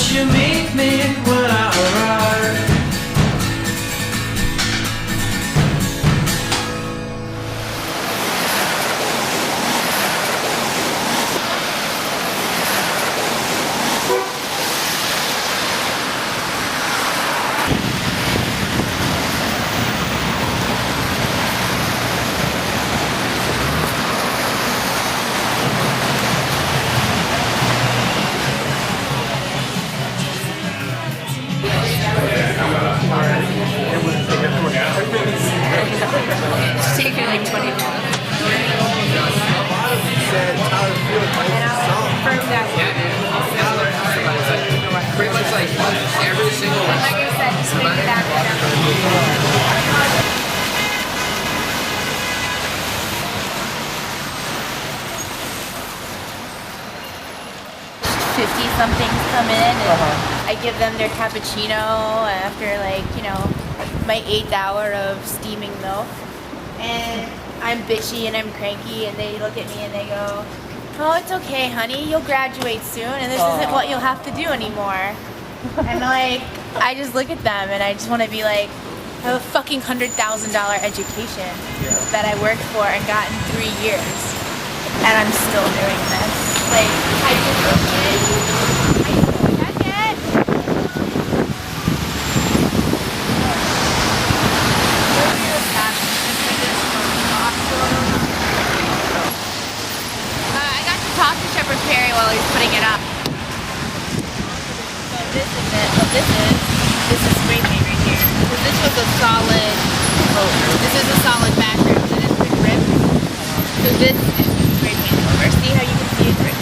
you meet me when I arrive. Take me like 20 minutes. Pretty much like every single one. Like I said, just make it back whenever. 50-somethings come in and I give them their cappuccino after, like, you know, my 8th hour of steaming milk. And I'm bitchy and I'm cranky and they look at me and they go, "Oh, it's okay, honey, you'll graduate soon and this isn't what you'll have to do anymore." And like, I just look at them and I just want to be like, I have a fucking $100,000 education that I worked for and got in 3 years. And I'm still doing this. Like, I just look at I got to talk to Shepherd Perry while he was putting it up. So this is it. What this is spray paint right here. So this was a solid, this is a solid background and it's been ripped. So this is spray painted over. See how you can see it's ripped?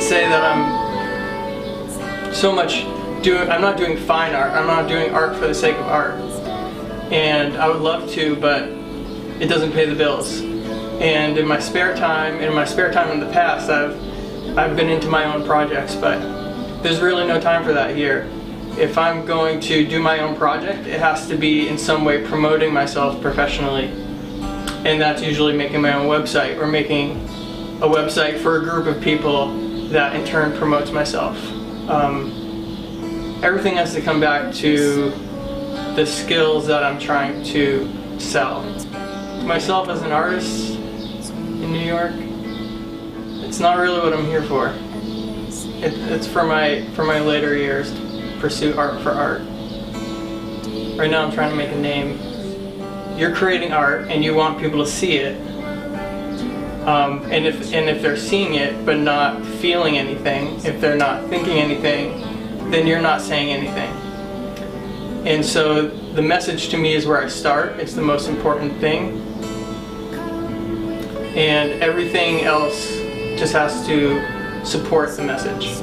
Say that I'm so much I'm not doing fine art. I'm not doing art for the sake of art. And I would love to, but it doesn't pay the bills. And in my spare time, in the past, I've been into my own projects, but there's really no time for that here. If I'm going to do my own project, it has to be in some way promoting myself professionally. And that's usually making my own website or making a website for a group of people that in turn promotes myself. Everything has to come back to the skills that I'm trying to sell. Myself as an artist in New York, it's not really what I'm here for. It's for my later years to pursue art for art. Right now I'm trying to make a name. You're creating art and you want people to see it. And if they're seeing it but not feeling anything, if they're not thinking anything, then you're not saying anything. And so the message to me is where I start. It's the most important thing. And everything else just has to support the message.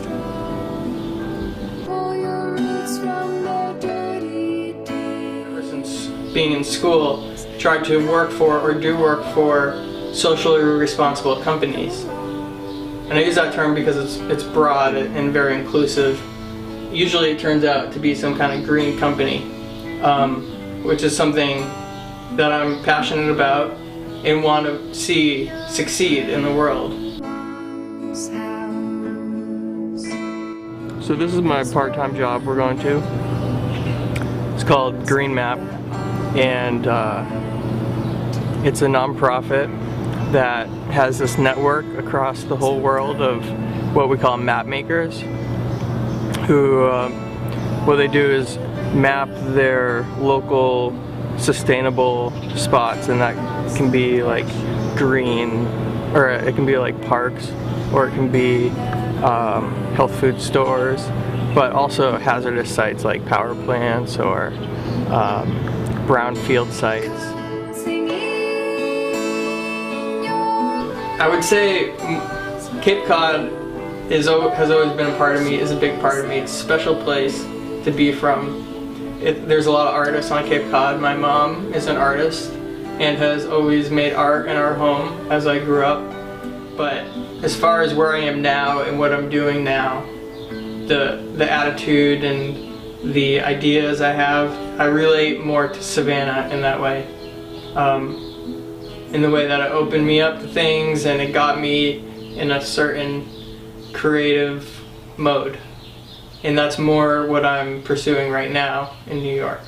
Ever since being in school, tried to work for or do work for socially responsible companies. And I use that term because it's broad and very inclusive. Usually it turns out to be some kind of green company, which is something that I'm passionate about and want to see succeed in the world. So this is my part-time job we're going to. It's called Green Map, and it's a non-profit that has this network across the whole world of what we call map makers, who what they do is map their local sustainable spots, and that can be like green, or it can be like parks, or it can be health food stores, but also hazardous sites like power plants or brownfield sites. I would say Cape Cod has always been a part of me, is a big part of me. It's a special place to be from. There's a lot of artists on Cape Cod. My mom is an artist and has always made art in our home as I grew up. But as far as where I am now and what I'm doing now, the attitude and the ideas I have, I relate more to Savannah in that way. In the way that it opened me up to things and it got me in a certain creative mode. And that's more what I'm pursuing right now in New York.